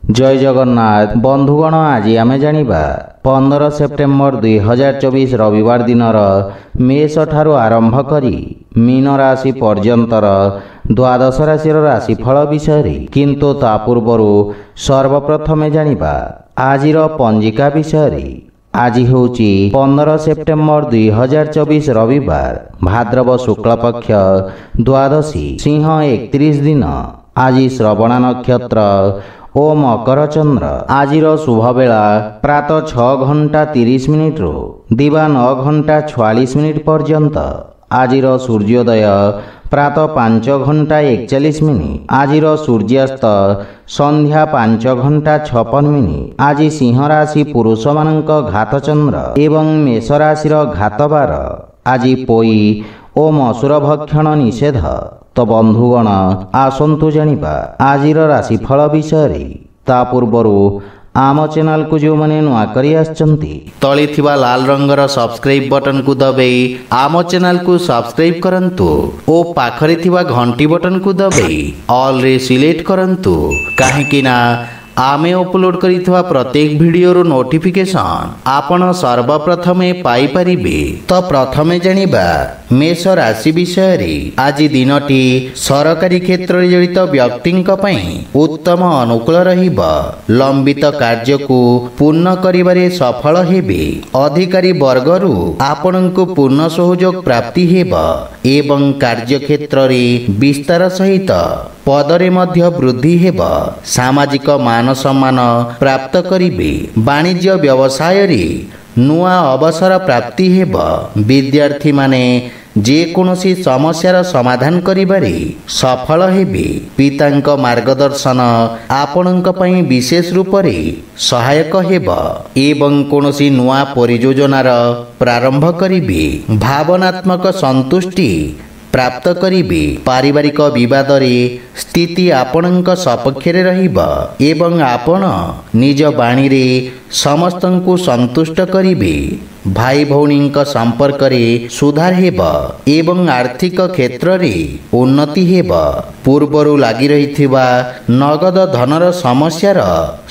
जय जगन्नाथ बंधुगण आज आम जानिबा 15 सेप्टेम्बर 2024 रविवार दिनर मेष ठारू आरंभ करी मीन राशि पर्यंतर द्वादश राशि राशिफल विषय किंतु ता पूर्वर सर्वप्रथम जानिबा आजिर पंजिका विषय। आज होची 15 सेप्टेम्बर 2024 रविवार भाद्रव शुक्ल पक्ष द्वादशी सिंह 31 दिन। आज श्रवण नक्षत्र ओ मकर चंद्र। आजिर शुभ बेला प्रातः 6:30 रु दिवा 9:44 पर्यंत। आजिर सूर्योदय प्रातः 5:41। आजिर सूर्यास्त संध्या 5:56। आज सिंह राशि पुरुष मानक घात चंद्र एवं मेष राशि घात बार। आज पोई ओ मसूर भक्षण निषेध। तो बंधुगण आसंतु जानिबा आजिर राशिफल विषय। ता पूर्वर आम चैनल को जो मैंने नुआ करी आछंती तली थिबा लाल रंगर सब्सक्राइब बटन को दबाई आम चैनल को सब्सक्राइब करंतु ओ पाखरे थिबा घंटी बटन को दबाई ऑल रे सिलेक्ट करंतु काहेकि ना आमे अपलोड करिथवा प्रत्येक वीडियो रो नोटिफिकेशन आपण सर्वप्रथमे पाई परिबे। तो प्रथमे जानिबा मेष राशि विषय। आज दिनटी सरकारी क्षेत्र रे जड़ित व्यक्तिंक पई उत्तम अनुकूल रहिबा। लंबित कार्य को पूर्ण करिबारे सफल हेबे। अधिकारी वर्गरु आपनकु पूर्ण सहयोग प्राप्ति हेबा एवं कार्य क्षेत्र रे विस्तार सहित पदरे मध्य वृद्धि हेबा। सामाजिक मान सम्मान प्राप्त करिबे। वाणिज्य व्यवसाय रे नुआ अवसर प्राप्ति हेबा। विद्यार्थी माने जे कोनोसी समस्यार समाधान करिबारे सफल हेबे। पितांक मार्गदर्शन आपणक पई विशेष रूप रे सहायक हेबा एवं कोनोसी नुआ परियोजनार प्रारंभ करिबे। भावनात्मक संतुष्टि प्राप्त करिबे। पारिवारिक विवाद रे स्थिति आपणक सपक्ष रे रहिबा एवं आपण निज बाणी रे समस्तंकु संतुष्ट करिबे। भाई भौणींक संपर्क रे सुधार हेबा एवं आर्थिक क्षेत्र रे उन्नति हेबा। पूर्वरु लागि रहिथिबा नगद धनर समस्यार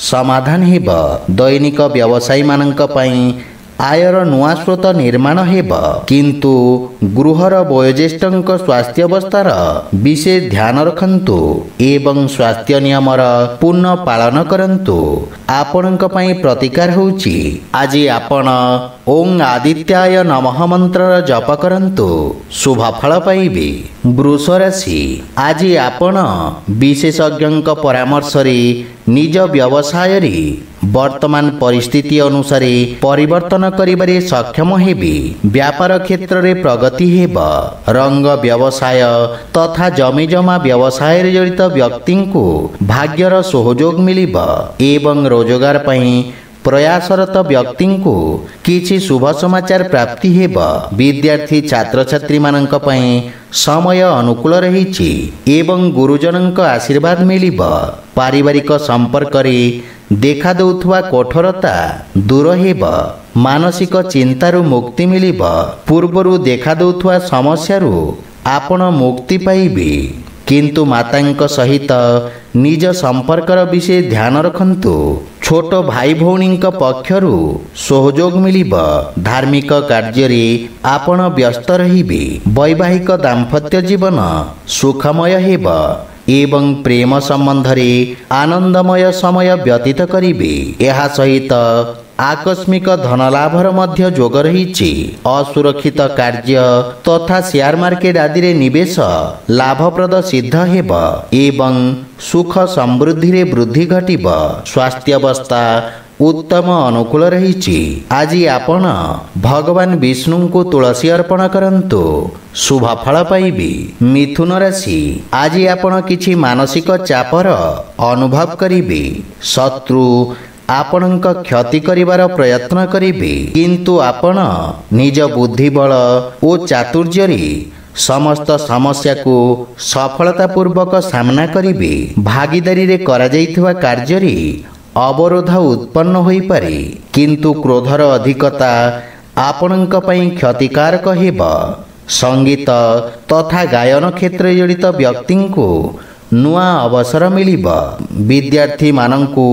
समाधान हेबा। दैनिक व्यवसायी मानक पई आयर नुआ स्रोत निर्माण हेबा किंतु गृहर वयोज्येष्ठंक स्वास्थ्य अवस्थार विशेष ध्यान रखंतु एवं स्वास्थ्य नियमर पूर्ण पालन करंतु। आपणक पई प्रतिकार होउची। आज आपण ओं आदित्याय नमः मंत्र जप करंतु शुभ फल पाइबे। वृष राशि। आज आपण विशेषज्ञंक परामर्श रे निज व्यवसाय रे वर्तमान परिस्थिति अनुसार परिवर्तन करिबारे सक्षम हेबे। व्यापार क्षेत्र रे प्रगति हेबा। रंग व्यवसाय तथा जमी जमा व्यवसाय रे जड़ित व्यक्ति को भाग्यर सहयोग मिलिबा एवं रोजगार पई प्रयासरत व्यक्ति को किछि शुभ समाचार प्राप्ति हेबा। विद्यार्थी छात्र छात्री मानक पई समय अनुकूल रहिछि एवं गुरुजनक आशीर्वाद मिलिबा। पारिवारिक संपर्क रे देखा दउथवा कठोरता दूर हेबा। मानसिक चिंतारु मुक्ति मिलिबा। पूर्वरु देखा दउथवा समस्यारु आपण मुक्ति पाइबे किंतु मातांक सहित निज संपर्कर विषय ध्यान रखंतु। छोट भाई भौणींक पक्षरु सहयोग मिलिबा। धार्मिक कार्य रे आपण व्यस्त रहिबे। वैवाहिक दाम्पत्य जीवन सुखमय हेबा एवं प्रेम संबंध रे आनंदमय समय व्यतीत करिबे। एहा सहित आकस्मिक धनलाभर मध्य जोग रहिछि। असुरक्षित कार्य तथा शेयर मार्केट आदि रे निवेश लाभप्रद सिद्ध हेबा एवं सुख समृद्धि रे वृद्धि घटिबा। स्वास्थ्य अवस्था उत्तम अनुकूल रहिछि। आज आपण भगवान विष्णु को तुलसी अर्पण करंतु शुभ फल पाइबे। मिथुन राशि। आज आपण किछि मानसिक चापर अनुभव करिबे। शत्रु आपणक क्षति करिवार प्रयत्न करिबे किंतु आपण निज बुद्धि बल ओ चातुर्य रे समस्त समस्या को सफलता पूर्वक सामना करिबे। भागीदारी रे करा जाइथवा कार्य रे अवरोध उत्पन्न होई पारे किंतु क्रोधर अधिकता आपणक पई क्षतिकारक हेबा। संगीत तथा गायन क्षेत्र जड़ित व्यक्ति को ନୂଆ ଅବସର ମିଳିବ। ବିଦ୍ୟାର୍ଥୀମାନଙ୍କୁ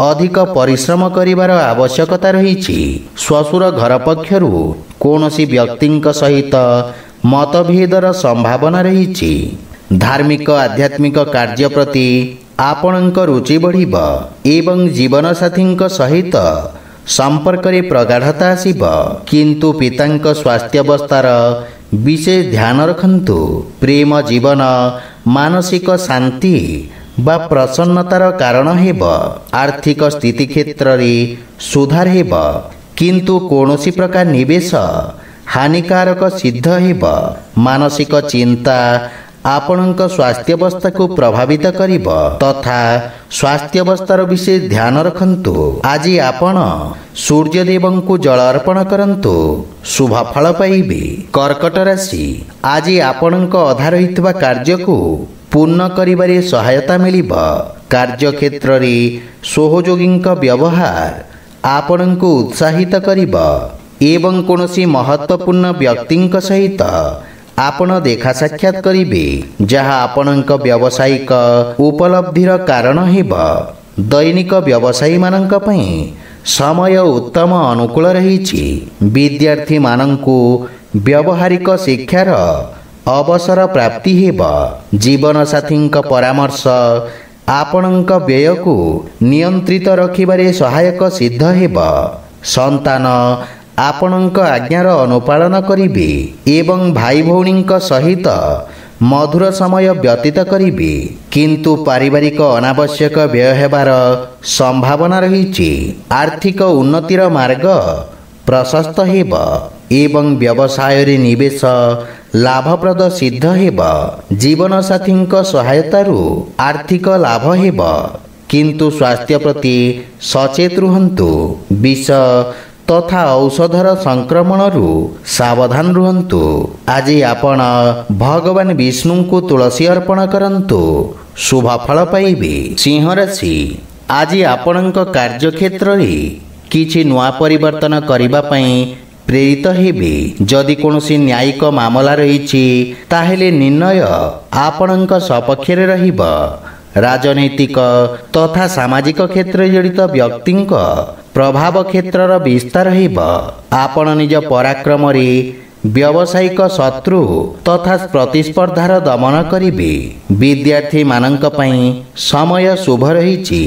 ଅଧିକ ପରିଶ୍ରମ କରିବାର ଆବଶ୍ୟକତା ରହିଛି। ଶ୍ୱଶୁର ଘର ପକ୍ଷରୁ କୌଣସି ବ୍ୟକ୍ତିଙ୍କ ସହିତ ମତଭେଦର ସମ୍ଭାବନା ରହିଛି। ଧାର୍ମିକ ଆଧ୍ୟାତ୍ମିକ କାର୍ଯ୍ୟ ପ୍ରତି ଆପଣଙ୍କ ରୁଚି ବଢ଼ିବ ଏବଂ ଜୀବନସାଥୀଙ୍କ ସହିତ ସମ୍ପର୍କରେ ପ୍ରଗାଢ଼ତା ଆସିବ। କିନ୍ତୁ ପିତାଙ୍କ ସ୍ୱାସ୍ଥ୍ୟାବସ୍ଥାର ବିଶେଷ ଧ୍ୟାନ ରଖନ୍ତୁ। ପ୍ରେମ ଜୀବନ ମାନସିକ ଶାନ୍ତି ବା ପ୍ରସନ୍ନତାର କାରଣ ହେବ। ଆର୍ଥିକ ସ୍ଥିତି କ୍ଷେତ୍ରରେ ସୁଧାର ହେବ, କିନ୍ତୁ କୌଣସି ପ୍ରକାର ନିବେଶ ହାନିକାରକ ସିଦ୍ଧ ହେବ। ମାନସିକ ଚିନ୍ତା ଆପଣଙ୍କ ସ୍ୱାସ୍ଥ୍ୟାବସ୍ଥାକୁ ପ୍ରଭାବିତ କରିବ ତଥା ସ୍ୱାସ୍ଥ୍ୟାବସ୍ଥାର ବିଶେଷ ଧ୍ୟାନ ରଖନ୍ତୁ। ଆଜି ଆପଣ ସୂର୍ଯ୍ୟଦେବଙ୍କୁ ଜଳ ଅର୍ପଣ କରନ୍ତୁ, ଶୁଭ ଫଳ ପାଇବେ। କର୍କଟ ରାଶି, ଆଜି ଆପଣଙ୍କ ଅଧା ରହିଥିବା କାର୍ଯ୍ୟକୁ ପୂର୍ଣ୍ଣ କରିବାରେ ସହାୟତା ମିଳିବ। କାର୍ଯ୍ୟକ୍ଷେତ୍ରରେ ସହଯୋଗୀଙ୍କ ବ୍ୟବହାର ଆପଣଙ୍କୁ ଉତ୍ସାହିତ କରିବ ଏବଂ କୌଣସି ମହତ୍ତ୍ୱପୂର୍ଣ୍ଣ ବ୍ୟକ୍ତିଙ୍କ ସହିତ ଆପଣ ଦେଖା ସାକ୍ଷାତ କରିବେ, ଯାହା ଆପଣଙ୍କ ବ୍ୟବସାୟିକ ଉପଲବ୍ଧିର କାରଣ ହେବ। ଦୈନିକ ବ୍ୟବସାୟୀମାନଙ୍କ ପାଇଁ ସମୟ ଉତ୍ତମ ଅନୁକୂଳ ରହିଛି। ବିଦ୍ୟାର୍ଥୀମାନଙ୍କୁ ବ୍ୟବହାରିକ ଶିକ୍ଷାର ଅବସର ପ୍ରାପ୍ତି ହେବ। ଜୀବନସାଥୀଙ୍କ ପରାମର୍ଶ ଆପଣଙ୍କ ବ୍ୟୟକୁ ନିୟନ୍ତ୍ରିତ ରଖିବାରେ ସହାୟକ ସିଦ୍ଧ ହେବ। ସନ୍ତାନ ଆପଣଙ୍କ ଆଜ୍ଞାର ଅନୁପାଳନ କରିବେ ଏବଂ ଭାଇ ଭଉଣୀଙ୍କ ସହିତ ମଧୁର ସମୟ ବ୍ୟତୀତ କରିବେ। କିନ୍ତୁ ପାରିବାରିକ ଅନାବଶ୍ୟକ ବ୍ୟୟ ହେବାର ସମ୍ଭାବନା ରହିଛି। ଆର୍ଥିକ ଉନ୍ନତିର ମାର୍ଗ ପ୍ରଶସ୍ତ ହେବ ଏବଂ ବ୍ୟବସାୟରେ ନିବେଶ ଲାଭପ୍ରଦ ସିଦ୍ଧ ହେବ। ଜୀବନସାଥୀଙ୍କ ସହାୟତାରୁ ଆର୍ଥିକ ଲାଭ ହେବ, କିନ୍ତୁ ସ୍ୱାସ୍ଥ୍ୟ ପ୍ରତି ସଚେତ ରୁହନ୍ତୁ। ବିଷ ତଥା ଔଷଧର ସଂକ୍ରମଣରୁ ସାବଧାନ ରୁହନ୍ତୁ। ଆଜି ଆପଣ ଭଗବାନ ବିଷ୍ଣୁଙ୍କୁ ତୁଳସୀ ଅର୍ପଣ କରନ୍ତୁ, ଶୁଭ ଫଳ ପାଇବେ। ସିଂହ ରାଶି, ଆଜି ଆପଣଙ୍କ କାର୍ଯ୍ୟକ୍ଷେତ୍ରରେ କିଛି ନୂଆ ପରିବର୍ତ୍ତନ କରିବା ପାଇଁ ପ୍ରେରିତ ହେବେ। ଯଦି କୌଣସି ନ୍ୟାୟିକ ମାମଲା ରହିଛି ତାହେଲେ ନିର୍ଣ୍ଣୟ ଆପଣଙ୍କ ସପକ୍ଷରେ ରହିବ। ରାଜନୈତିକ ତଥା ସାମାଜିକ କ୍ଷେତ୍ରରେ ଜଡ଼ିତ ବ୍ୟକ୍ତିଙ୍କ ପ୍ରଭାବ କ୍ଷେତ୍ରର ବିସ୍ତାର ହେବ। ଆପଣ ନିଜ ପରାକ୍ରମରେ ବ୍ୟବସାୟିକ ଶତ୍ରୁ ତଥା ପ୍ରତିସ୍ପର୍ଦ୍ଧାର ଦମନ କରିବେ। ବିଦ୍ୟାର୍ଥୀମାନଙ୍କ ପାଇଁ ସମୟ ଶୁଭ ରହିଛି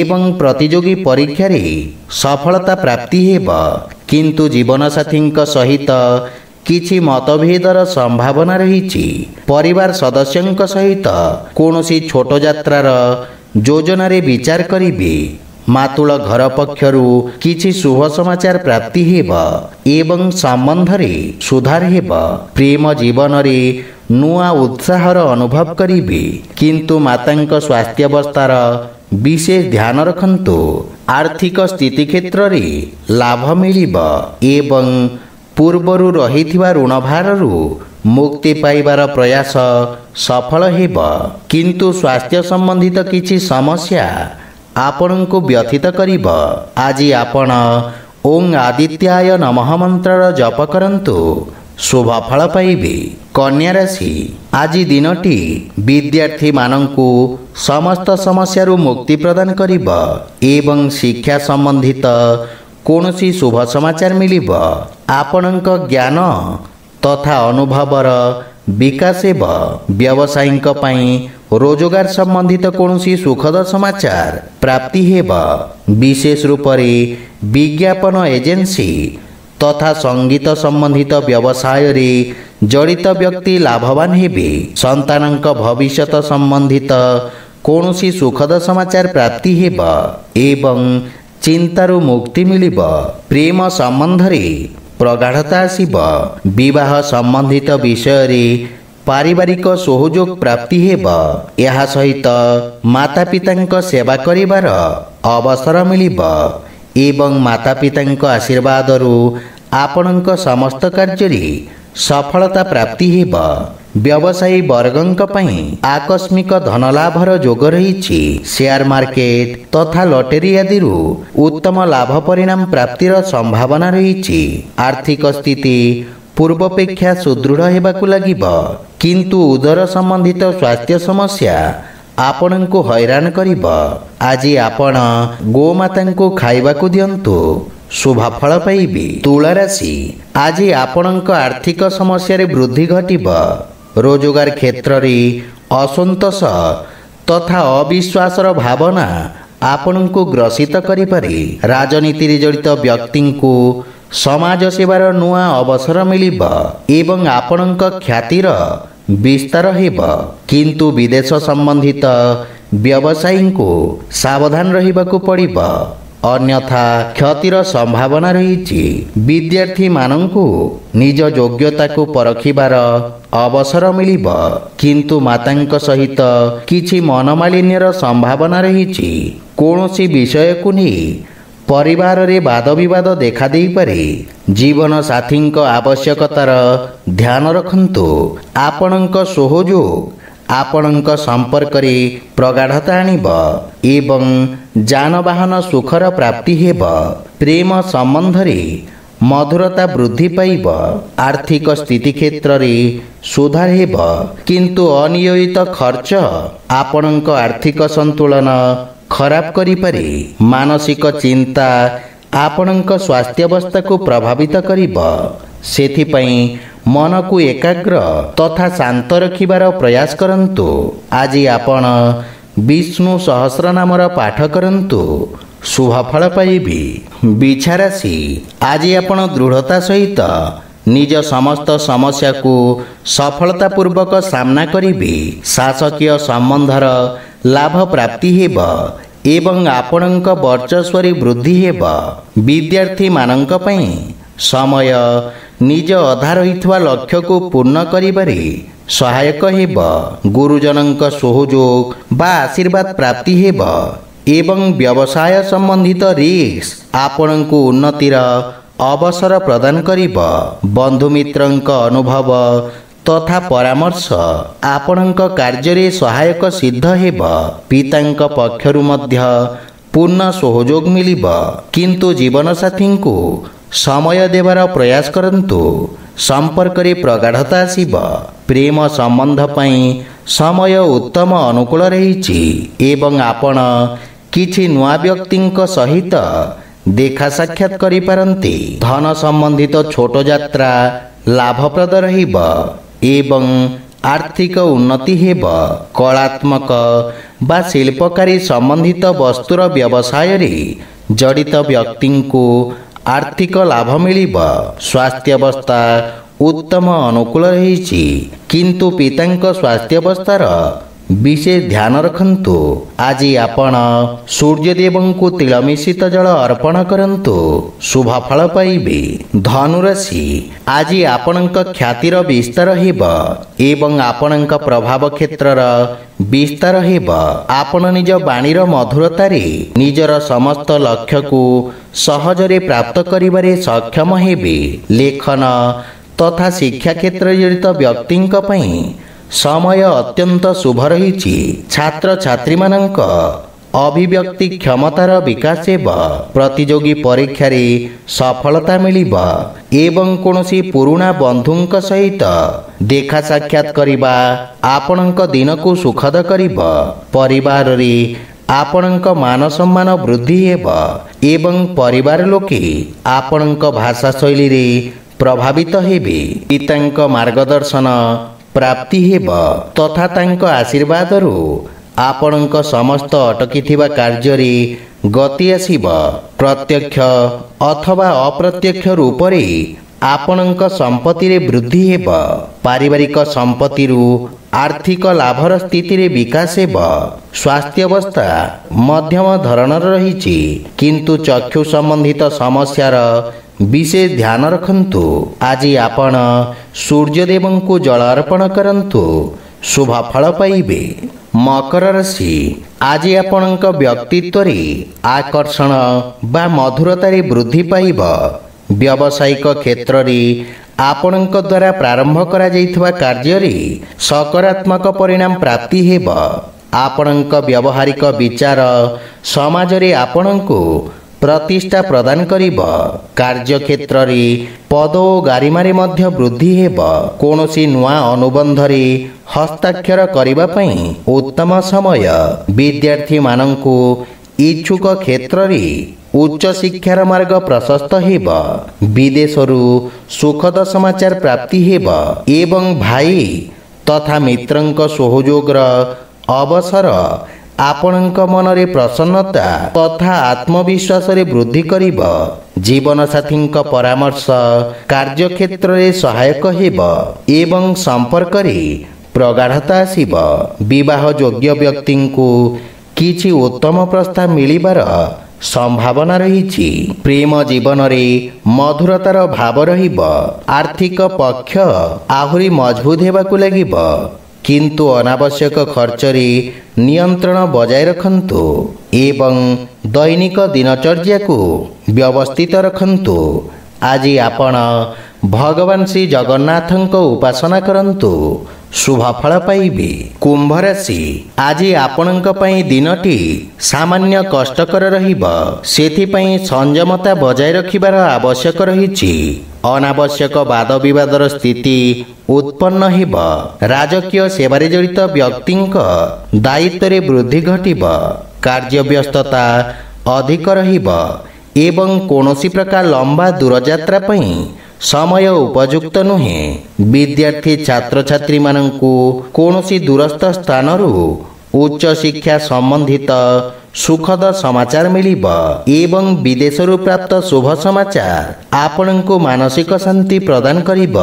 ଏବଂ ପ୍ରତିଯୋଗୀ ପରୀକ୍ଷାରେ ସଫଳତା ପ୍ରାପ୍ତି ହେବ। କିନ୍ତୁ ଜୀବନସାଥୀଙ୍କ ସହିତ କିଛି ମତଭେଦର ସମ୍ଭାବନା ରହିଛି। ପରିବାର ସଦସ୍ୟଙ୍କ ସହିତ କୌଣସି ଛୋଟ ଯାତ୍ରାର ଯୋଜନାରେ ବିଚାର କରିବେ। ମାତୁଳ ଘର ପକ୍ଷରୁ କିଛି ଶୁଭ ସମାଚାର ପ୍ରାପ୍ତି ହେବ ଏବଂ ସମ୍ବନ୍ଧରେ ସୁଧାର ହେବ। ପ୍ରେମ ଜୀବନରେ ନୂଆ ଉତ୍ସାହର ଅନୁଭବ କରିବେ, କିନ୍ତୁ ମାତାଙ୍କ ସ୍ୱାସ୍ଥ୍ୟାବସ୍ଥାର ବିଶେଷ ଧ୍ୟାନ ରଖନ୍ତୁ। ଆର୍ଥିକ ସ୍ଥିତି କ୍ଷେତ୍ରରେ ଲାଭ ମିଳିବ ଏବଂ ପୂର୍ବରୁ ରହିଥିବା ଋଣଭାରରୁ ମୁକ୍ତି ପାଇବାର ପ୍ରୟାସ ସଫଳ ହେବ। କିନ୍ତୁ ସ୍ୱାସ୍ଥ୍ୟ ସମ୍ବନ୍ଧିତ କିଛି ସମସ୍ୟା ଆପଣଙ୍କୁ ବ୍ୟଥିତ କରିବ। ଆଜି ଆପଣ ଓଂ ଆଦିତ୍ୟାୟ ନମଃ ମନ୍ତ୍ରର ଜପ କରନ୍ତୁ, ଶୁଭ ଫଳ ପାଇବେ। କନ୍ୟା ରାଶି, ଆଜି ଦିନଟି ବିଦ୍ୟାର୍ଥୀମାନଙ୍କୁ ସମସ୍ତ ସମସ୍ୟାରୁ ମୁକ୍ତି ପ୍ରଦାନ କରିବ ଏବଂ ଶିକ୍ଷା ସମ୍ବନ୍ଧିତ କୌଣସି ଶୁଭ ସମାଚାର ମିଳିବ। ଆପଣଙ୍କ ଜ୍ଞାନ ତଥା ଅନୁଭବର ବିକାଶ ହେବ। ବ୍ୟବସାୟୀଙ୍କ ପାଇଁ ରୋଜଗାର ସମ୍ବନ୍ଧିତ କୌଣସି ସୁଖଦ ସମାଚାର ପ୍ରାପ୍ତି ହେବ। ବିଶେଷ ରୂପରେ ବିଜ୍ଞାପନ ଏଜେନ୍ସି ତଥା ସଙ୍ଗୀତ ସମ୍ବନ୍ଧିତ ବ୍ୟବସାୟରେ ଜଡ଼ିତ ବ୍ୟକ୍ତି ଲାଭବାନ ହେବେ। ସନ୍ତାନଙ୍କ ଭବିଷ୍ୟତ ସମ୍ବନ୍ଧିତ କୌଣସି ସୁଖଦ ସମାଚାର ପ୍ରାପ୍ତି ହେବ ଏବଂ ଚିନ୍ତାରୁ ମୁକ୍ତି ମିଳିବ। ପ୍ରେମ ସମ୍ବନ୍ଧରେ ପ୍ରଗାଢ଼ତା ଆସିବ। ବିବାହ ସମ୍ବନ୍ଧିତ ବିଷୟରେ ପାରିବାରିକ ସହଯୋଗ ପ୍ରାପ୍ତି ହେବ। ଏହା ସହିତ ମାତା ପିତାଙ୍କ ସେବା କରିବାର ଅବସର ମିଳିବ ଏବଂ ମାତା ପିତାଙ୍କ ଆଶୀର୍ବାଦରୁ ଆପଣଙ୍କ ସମସ୍ତ କାର୍ଯ୍ୟରେ ସଫଳତା ପ୍ରାପ୍ତି ହେବ। ବ୍ୟବସାୟୀ ବର୍ଗଙ୍କ ପାଇଁ ଆକସ୍ମିକ ଧନଲାଭର ଯୋଗ ରହିଛି। ସେୟାର ମାର୍କେଟ ତଥା ଲଟେରୀ ଆଦିରୁ ଉତ୍ତମ ଲାଭ ପରିଣାମ ପ୍ରାପ୍ତିର ସମ୍ଭାବନା ରହିଛି। ଆର୍ଥିକ ସ୍ଥିତି ପୂର୍ବାପେକ୍ଷା ସୁଦୃଢ଼ ହେବାକୁ ଲାଗିବ। କିନ୍ତୁ ଉଦର ସମ୍ବନ୍ଧିତ ସ୍ୱାସ୍ଥ୍ୟ ସମସ୍ୟା ଆପଣଙ୍କୁ ହଇରାଣ କରିବ। ଆଜି ଆପଣ ଗୋମାତାଙ୍କୁ ଖାଇବାକୁ ଦିଅନ୍ତୁ, ଶୁଭ ଫଳ ପାଇବେ। ତୁଳା ରାଶି, ଆଜି ଆପଣଙ୍କ ଆର୍ଥିକ ସମସ୍ୟାରେ ବୃଦ୍ଧି ଘଟିବ। ରୋଜଗାର କ୍ଷେତ୍ରରେ ଅସନ୍ତୋଷ ତଥା ଅବିଶ୍ୱାସର ଭାବନା ଆପଣଙ୍କୁ ଗ୍ରସିତ କରିପାରେ। ରାଜନୀତିରେ ଜଡ଼ିତ ବ୍ୟକ୍ତିଙ୍କୁ ସମାଜ ସେବାର ନୂଆ ଅବସର ମିଳିବ ଏବଂ ଆପଣଙ୍କ ଖ୍ୟାତିର ବିସ୍ତାର ହେବ। କିନ୍ତୁ ବିଦେଶ ସମ୍ବନ୍ଧିତ ବ୍ୟବସାୟୀଙ୍କୁ ସାବଧାନ ରହିବାକୁ ପଡ଼ିବ, ଅନ୍ୟଥା କ୍ଷତିର ସମ୍ଭାବନା ରହିଛି। ବିଦ୍ୟାର୍ଥୀମାନଙ୍କୁ ନିଜ ଯୋଗ୍ୟତାକୁ ପରଖିବାର ଅବସର ମିଳିବ, କିନ୍ତୁ ମାତାଙ୍କ ସହିତ କିଛି ମନମାଳିନ୍ୟର ସମ୍ଭାବନା ରହିଛି। କୌଣସି ବିଷୟକୁ ନେଇ ପରିବାରରେ ବାଦବିବାଦ ଦେଖାଦେଇପାରେ। ଜୀବନ ସାଥୀଙ୍କ ଆବଶ୍ୟକତାର ଧ୍ୟାନ ରଖନ୍ତୁ। ଆପଣଙ୍କ ସହଯୋଗ ଆପଣଙ୍କ ସମ୍ପର୍କରେ ପ୍ରଗାଢ଼ତା ଆଣିବ ଏବଂ ଯାନବାହନ ସୁଖର ପ୍ରାପ୍ତି ହେବ। ପ୍ରେମ ସମ୍ବନ୍ଧରେ ମଧୁରତା ବୃଦ୍ଧି ପାଇବ। ଆର୍ଥିକ ସ୍ଥିତି କ୍ଷେତ୍ରରେ ସୁଧାର ହେବ, କିନ୍ତୁ ଅନିୟୋଜିତ ଖର୍ଚ୍ଚ ଆପଣଙ୍କ ଆର୍ଥିକ ସନ୍ତୁଳନ ଖରାପ କରିପାରେ। ମାନସିକ ଚିନ୍ତା ଆପଣଙ୍କ ସ୍ୱାସ୍ଥ୍ୟାବସ୍ଥାକୁ ପ୍ରଭାବିତ କରିବ। ସେଥିପାଇଁ ମନକୁ ଏକାଗ୍ର ତଥା ଶାନ୍ତ ରଖିବାର ପ୍ରୟାସ କରନ୍ତୁ। ଆଜି ଆପଣ ବିଷ୍ଣୁ ସହସ୍ରନାମର ପାଠ କରନ୍ତୁ, ଶୁଭ ଫଳ ପାଇବେ। ବିଛା ରାଶି, ଆଜି ଆପଣ ଦୃଢ଼ତା ସହିତ ନିଜ ସମସ୍ତ ସମସ୍ୟାକୁ ସଫଳତାପୂର୍ବକ ସାମ୍ନା କରିବେ। ଶାସକୀୟ ସମ୍ବନ୍ଧର ଲାଭ ପ୍ରାପ୍ତି ହେବ ଏବଂ ଆପଣଙ୍କ ବର୍ଚସ୍ୱରେ ବୃଦ୍ଧି ହେବ। ବିଦ୍ୟାର୍ଥୀମାନଙ୍କ ପାଇଁ ସମୟ ନିଜ ଅଧା ରହିଥିବା ଲକ୍ଷ୍ୟକୁ ପୂର୍ଣ୍ଣ କରିବାରେ ସହାୟକ ହେବ। ଗୁରୁଜନଙ୍କ ସହଯୋଗ ବା ଆଶୀର୍ବାଦ ପ୍ରାପ୍ତି ହେବ ଏବଂ ବ୍ୟବସାୟ ସମ୍ବନ୍ଧିତ ରିସ୍କ ଆପଣଙ୍କୁ ଉନ୍ନତିର ଅବସର ପ୍ରଦାନ କରିବ। ବନ୍ଧୁମିତ୍ରଙ୍କ ଅନୁଭବ ତଥା ପରାମର୍ଶ ଆପଣଙ୍କ କାର୍ଯ୍ୟରେ ସହାୟକ ସିଦ୍ଧ ହେବ। ପିତାଙ୍କ ପକ୍ଷରୁ ମଧ୍ୟ ପୂର୍ଣ୍ଣ ସହଯୋଗ ମିଳିବ, କିନ୍ତୁ ଜୀବନସାଥୀଙ୍କୁ ସମୟ ଦେବାର ପ୍ରୟାସ କରନ୍ତୁ। ସମ୍ପର୍କରେ ପ୍ରଗାଢ଼ତା ଆସିବ। ପ୍ରେମ ସମ୍ବନ୍ଧ ପାଇଁ ସମୟ ଉତ୍ତମ ଅନୁକୂଳ ରହିଛି ଏବଂ ଆପଣ କିଛି ନୂଆ ବ୍ୟକ୍ତିଙ୍କ ସହିତ ଦେଖା ସାକ୍ଷାତ କରିପାରନ୍ତି। ଧନ ସମ୍ବନ୍ଧିତ ଛୋଟ ଯାତ୍ରା ଲାଭପ୍ରଦ ରହିବ ଏବଂ ଆର୍ଥିକ ଉନ୍ନତି ହେବ। କଳାତ୍ମକ ବା ଶିଳ୍ପକାରୀ ସମ୍ବନ୍ଧିତ ବସ୍ତୁର ବ୍ୟବସାୟରେ ଜଡ଼ିତ ବ୍ୟକ୍ତିଙ୍କୁ ଆର୍ଥିକ ଲାଭ ମିଳିବ। ସ୍ୱାସ୍ଥ୍ୟାବସ୍ଥା ଉତ୍ତମ ଅନୁକୂଳ ରହିଛି, କିନ୍ତୁ ପିତାଙ୍କ ସ୍ୱାସ୍ଥ୍ୟାବସ୍ଥାର ବିଶେଷ ଧ୍ୟାନ ରଖନ୍ତୁ। ଆଜି ଆପଣ ସୂର୍ଯ୍ୟଦେବଙ୍କୁ ତିଳ ମିଶ୍ରିତ ଜଳ ଅର୍ପଣ କରନ୍ତୁ, ଶୁଭ ଫଳ ପାଇବେ। ଧନୁରାଶି, ଆଜି ଆପଣଙ୍କ ଖ୍ୟାତିର ବିସ୍ତାର ହେବ ଏବଂ ଆପଣଙ୍କ ପ୍ରଭାବ କ୍ଷେତ୍ରର ବିସ୍ତାର ହେବ। ଆପଣ ନିଜ ବାଣୀର ମଧୁରତାରେ ନିଜର ସମସ୍ତ ଲକ୍ଷ୍ୟକୁ ସହଜରେ ପ୍ରାପ୍ତ କରିବାରେ ସକ୍ଷମ ହେବେ। ଲେଖନ ତଥା ଶିକ୍ଷା କ୍ଷେତ୍ରରେ ଜଡ଼ିତ ବ୍ୟକ୍ତିଙ୍କ ପାଇଁ ସମୟ ଅତ୍ୟନ୍ତ ଶୁଭ ରହିଛି। ଛାତ୍ରଛାତ୍ରୀମାନଙ୍କ ଅଭିବ୍ୟକ୍ତି କ୍ଷମତାର ବିକାଶ ହେବ। ପ୍ରତିଯୋଗୀ ପରୀକ୍ଷାରେ ସଫଳତା ମିଳିବ ଏବଂ କୌଣସି ପୁରୁଣା ବନ୍ଧୁଙ୍କ ସହିତ ଦେଖା ସାକ୍ଷାତ କରିବା ଆପଣଙ୍କ ଦିନକୁ ସୁଖଦ କରିବ। ପରିବାରରେ ଆପଣଙ୍କ ମାନ ସମ୍ମାନ ବୃଦ୍ଧି ହେବ ଏବଂ ପରିବାର ଲୋକେ ଆପଣଙ୍କ ଭାଷା ଶୈଳୀରେ ପ୍ରଭାବିତ ହେବେ। ପିତାଙ୍କ ମାର୍ଗଦର୍ଶନ ପ୍ରାପ୍ତି ହେବ ତଥା ତାଙ୍କ ଆଶୀର୍ବାଦରୁ ଆପଣଙ୍କ ସମସ୍ତ ଅଟକିଥିବା କାର୍ଯ୍ୟରେ ଗତି ଆସିବ। ପ୍ରତ୍ୟକ୍ଷ ଅଥବା ଅପ୍ରତ୍ୟକ୍ଷ ରୂପରେ ଆପଣଙ୍କ ସମ୍ପତ୍ତିରେ ବୃଦ୍ଧି ହେବ। ପାରିବାରିକ ସମ୍ପତ୍ତିରୁ ଆର୍ଥିକ ଲାଭର ସ୍ଥିତିରେ ବିକାଶ ହେବ। ସ୍ୱାସ୍ଥ୍ୟାବସ୍ଥା ମଧ୍ୟମ ଧରଣର ରହିଛି, କିନ୍ତୁ ଚକ୍ଷୁ ସମ୍ବନ୍ଧିତ ସମସ୍ୟାର ବିଶେଷ ଧ୍ୟାନ ରଖନ୍ତୁ। ଆଜି ଆପଣ ସୂର୍ଯ୍ୟଦେବଙ୍କୁ ଜଳ ଅର୍ପଣ କରନ୍ତୁ, ଶୁଭ ଫଳ ପାଇବେ। ମକର ରାଶି, ଆଜି ଆପଣଙ୍କ ବ୍ୟକ୍ତିତ୍ୱରେ ଆକର୍ଷଣ ବା ମଧୁରତାରେ ବୃଦ୍ଧି ପାଇବ। ବ୍ୟବସାୟିକ କ୍ଷେତ୍ରରେ ଆପଣଙ୍କ ଦ୍ୱାରା ପ୍ରାରମ୍ଭ କରାଯାଇଥିବା କାର୍ଯ୍ୟରେ ସକାରାତ୍ମକ ପରିଣାମ ପ୍ରାପ୍ତି ହେବ। ଆପଣଙ୍କ ବ୍ୟବହାରିକ ବିଚାର ସମାଜରେ ଆପଣଙ୍କୁ ପ୍ରତିଷ୍ଠା ପ୍ରଦାନ କରିବ। କାର୍ଯ୍ୟକ୍ଷେତ୍ରରେ ପଦ ଓ ଗାରିମାରେ ମଧ୍ୟ ବୃଦ୍ଧି ହେବ। କୌଣସି ନୂଆ ଅନୁବନ୍ଧରେ ହସ୍ତାକ୍ଷର କରିବା ପାଇଁ ଉତ୍ତମ ସମୟ। ବିଦ୍ୟାର୍ଥୀମାନଙ୍କୁ ଇଚ୍ଛୁକ କ୍ଷେତ୍ରରେ ଉଚ୍ଚ ଶିକ୍ଷାର ମାର୍ଗ ପ୍ରଶସ୍ତ ହେବ। ବିଦେଶରୁ ସୁଖଦ ସମାଚାର ପ୍ରାପ୍ତି ହେବ ଏବଂ ଭାଇ ତଥା ମିତ୍ରଙ୍କ ସହଯୋଗର ଅବସର ଆପଣଙ୍କ ମନରେ ପ୍ରସନ୍ନତା ତଥା ଆତ୍ମବିଶ୍ୱାସରେ ବୃଦ୍ଧି କରିବ। ଜୀବନସାଥୀଙ୍କ ପରାମର୍ଶ କାର୍ଯ୍ୟକ୍ଷେତ୍ରରେ ସହାୟକ ହେବ ଏବଂ ସମ୍ପର୍କରେ ପ୍ରଗାଢ଼ତା ଆସିବ। ବିବାହ ଯୋଗ୍ୟ ବ୍ୟକ୍ତିଙ୍କୁ କିଛି ଉତ୍ତମ ପ୍ରସ୍ତାବ ମିଳିବାର ସମ୍ଭାବନା ରହିଛି। ପ୍ରେମ ଜୀବନରେ ମଧୁରତାର ଭାବ ରହିବ। ଆର୍ଥିକ ପକ୍ଷ ଆହୁରି ମଜବୁତ ହେବାକୁ ଲାଗିବ, କିନ୍ତୁ ଅନାବଶ୍ୟକ ଖର୍ଚ୍ଚରେ ନିୟନ୍ତ୍ରଣ ବଜାୟ ରଖନ୍ତୁ ଏବଂ ଦୈନିକ ଦିନଚର୍ଯ୍ୟାକୁ ବ୍ୟବସ୍ଥିତ ରଖନ୍ତୁ। ଆଜି ଆପଣ ଭଗବାନ ଶ୍ରୀ ଜଗନ୍ନାଥଙ୍କ ଉପାସନା କରନ୍ତୁ, ଶୁଭ ଫଳ ପାଇବେ। କୁମ୍ଭ ରାଶି, ଆଜି ଆପଣଙ୍କ ପାଇଁ ଦିନଟି ସାମାନ୍ୟ କଷ୍ଟକର ରହିବ। ସେଥିପାଇଁ ସଂଯମତା ବଜାୟ ରଖିବାର ଆବଶ୍ୟକ ରହିଛି। ଅନାବଶ୍ୟକ ବାଦ ବିବାଦର ସ୍ଥିତି ଉତ୍ପନ୍ନ ହେବ। ରାଜକୀୟ ସେବାରେ ଜଡ଼ିତ ବ୍ୟକ୍ତିଙ୍କ ଦାୟିତ୍ୱରେ ବୃଦ୍ଧି ଘଟିବ। କାର୍ଯ୍ୟବ୍ୟସ୍ତତା ଅଧିକ ରହିବ ଏବଂ କୌଣସି ପ୍ରକାର ଲମ୍ବା ଦୂରଯାତ୍ରା ପାଇଁ ସମୟ ଉପଯୁକ୍ତ ନୁହେଁ। ବିଦ୍ୟାର୍ଥୀ ଛାତ୍ରଛାତ୍ରୀମାନଙ୍କୁ କୌଣସି ଦୂରସ୍ଥ ସ୍ଥାନରୁ ଉଚ୍ଚ ଶିକ୍ଷା ସମ୍ବନ୍ଧିତ ସୁଖଦ ସମାଚାର ମିଳିବ ଏବଂ ବିଦେଶରୁ ପ୍ରାପ୍ତ ଶୁଭ ସମାଚାର ଆପଣଙ୍କୁ ମାନସିକ ଶାନ୍ତି ପ୍ରଦାନ କରିବ।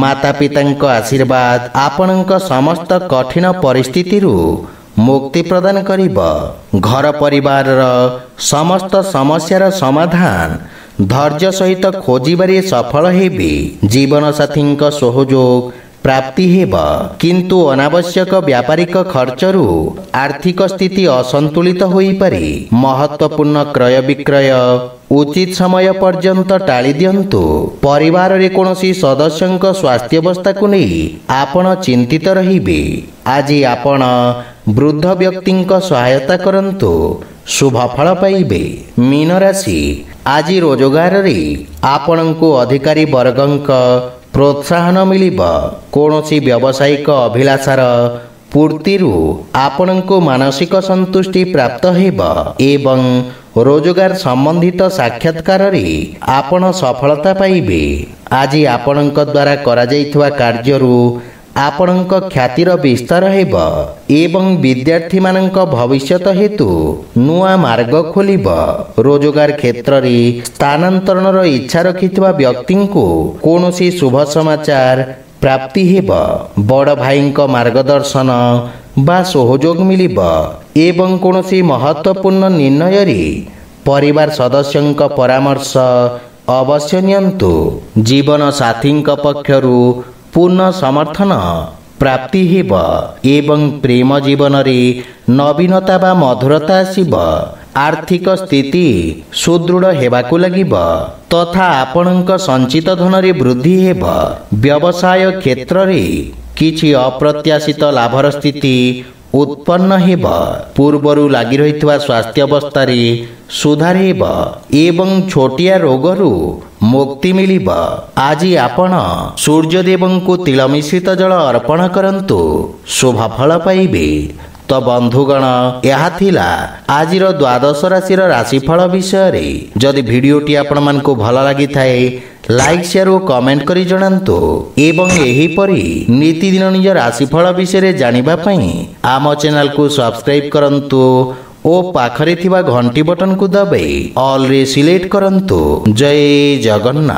ମାତା ପିତାଙ୍କ ଆଶୀର୍ବାଦ ଆପଣଙ୍କ ସମସ୍ତ କଠିନ ପରିସ୍ଥିତିରୁ ମୁକ୍ତି ପ୍ରଦାନ କରିବ। ଘର ପରିବାରର ସମସ୍ତ ସମସ୍ୟାର ସମାଧାନ ଧୈର୍ଯ୍ୟ ସହିତ ଖୋଜିବାରେ ସଫଳ ହେବେ। ଜୀବନସାଥୀଙ୍କ ସହଯୋଗ ପ୍ରାପ୍ତି ହେବ, କିନ୍ତୁ ଅନାବଶ୍ୟକ ବ୍ୟାପାରିକ ଖର୍ଚ୍ଚରୁ ଆର୍ଥିକ ସ୍ଥିତି ଅସନ୍ତୁଳିତ ହୋଇପାରେ। ମହତ୍ୱପୂର୍ଣ୍ଣ କ୍ରୟ ବିକ୍ରୟ ଉଚିତ ସମୟ ପର୍ଯ୍ୟନ୍ତ ଟାଳି ଦିଅନ୍ତୁ। ପରିବାରରେ କୌଣସି ସଦସ୍ୟଙ୍କ ସ୍ୱାସ୍ଥ୍ୟାବସ୍ଥାକୁ ନେଇ ଆପଣ ଚିନ୍ତିତ ରହିବେ। ଆଜି ଆପଣ ବୃଦ୍ଧ ବ୍ୟକ୍ତିଙ୍କ ସହାୟତା କରନ୍ତୁ, ଶୁଭ ଫଳ ପାଇବେ। ମୀନ ରାଶି, ଆଜି ରୋଜଗାରରେ ଆପଣଙ୍କୁ ଅଧିକାରୀ ବର୍ଗଙ୍କ ପ୍ରୋତ୍ସାହନ ମିଳିବ। କୌଣସି ବ୍ୟବସାୟିକ ଅଭିଳାଷାର ପୂର୍ତ୍ତିରୁ ଆପଣଙ୍କୁ ମାନସିକ ସନ୍ତୁଷ୍ଟି ପ୍ରାପ୍ତ ହେବ ଏବଂ ରୋଜଗାର ସମ୍ବନ୍ଧିତ ସାକ୍ଷାତକାରରେ ଆପଣ ସଫଳତା ପାଇବେ। ଆଜି ଆପଣଙ୍କ ଦ୍ୱାରା କରାଯାଇଥିବା କାର୍ଯ୍ୟରୁ ଆପଣଙ୍କ ଖ୍ୟାତିର ବିସ୍ତାର ହେବ ଏବଂ ବିଦ୍ୟାର୍ଥୀମାନଙ୍କ ଭବିଷ୍ୟତ ହେତୁ ନୂଆ ମାର୍ଗ ଖୋଲିବ। ରୋଜଗାର କ୍ଷେତ୍ରରେ ସ୍ଥାନାନ୍ତରଣର ଇଚ୍ଛା ରଖିଥିବା ବ୍ୟକ୍ତିଙ୍କୁ କୌଣସି ଶୁଭ ସମାଚାର ପ୍ରାପ୍ତି ହେବ। ବଡ଼ ଭାଇଙ୍କ ମାର୍ଗଦର୍ଶନ ବା ସହଯୋଗ ମିଳିବ ଏବଂ କୌଣସି ମହତ୍ୱପୂର୍ଣ୍ଣ ନିର୍ଣ୍ଣୟରେ ପରିବାର ସଦସ୍ୟଙ୍କ ପରାମର୍ଶ ଅବଶ୍ୟ ନିଅନ୍ତୁ। ଜୀବନ ସାଥୀଙ୍କ ପକ୍ଷରୁ ପୂର୍ଣ୍ଣ ସମର୍ଥନ ପ୍ରାପ୍ତି ହେବ ଏବଂ ପ୍ରେମ ଜୀବନରେ ନବୀନତା ବା ମଧୁରତା ଆସିବ। ଆର୍ଥିକ ସ୍ଥିତି ସୁଦୃଢ଼ ହେବାକୁ ଲାଗିବ ତଥା ଆପଣଙ୍କ ସଞ୍ଚିତ ଧନରେ ବୃଦ୍ଧି ହେବ। ବ୍ୟବସାୟ କ୍ଷେତ୍ରରେ କିଛି ଅପ୍ରତ୍ୟାଶିତ ଲାଭର ସ୍ଥିତି ଉତ୍ପନ୍ନ ହେବ। ପୂର୍ବରୁ ଲାଗି ରହିଥିବା ସ୍ୱାସ୍ଥ୍ୟାବସ୍ଥାରେ ସୁଧାର ହେବ ଏବଂ ଛୋଟିଆ ରୋଗରୁ ମୁକ୍ତି ମିଳିବ। ଆଜି ଆପଣ ସୂର୍ଯ୍ୟଦେବଙ୍କୁ ତିଳ ମିଶ୍ରିତ ଜଳ ଅର୍ପଣ କରନ୍ତୁ, ଶୁଭ ଫଳ ପାଇବେ। ତ ବନ୍ଧୁଗଣ, ଏହା ଥିଲା ଆଜିର ଦ୍ୱାଦଶ ରାଶିର ରାଶିଫଳ ବିଷୟରେ। ଯଦି ଭିଡ଼ିଓଟି ଆପଣମାନଙ୍କୁ ଭଲ ଲାଗିଥାଏ, ଲାଇକ୍ ସେୟାର ଓ କମେଣ୍ଟ କରି ଜଣାନ୍ତୁ ଏବଂ ଏହିପରି ନିତିଦିନ ନିଜ ରାଶିଫଳ ବିଷୟରେ ଜାଣିବା ପାଇଁ ଆମ ଚ୍ୟାନେଲକୁ ସବସ୍କ୍ରାଇବ୍ କରନ୍ତୁ ଓ ପାଖରେ ଥିବା ଘଣ୍ଟି ବଟନକୁ ଦବାଇ ଅଲ୍ରେ ସିଲେକ୍ଟ କରନ୍ତୁ। ଜୟ ଜଗନ୍ନାଥ।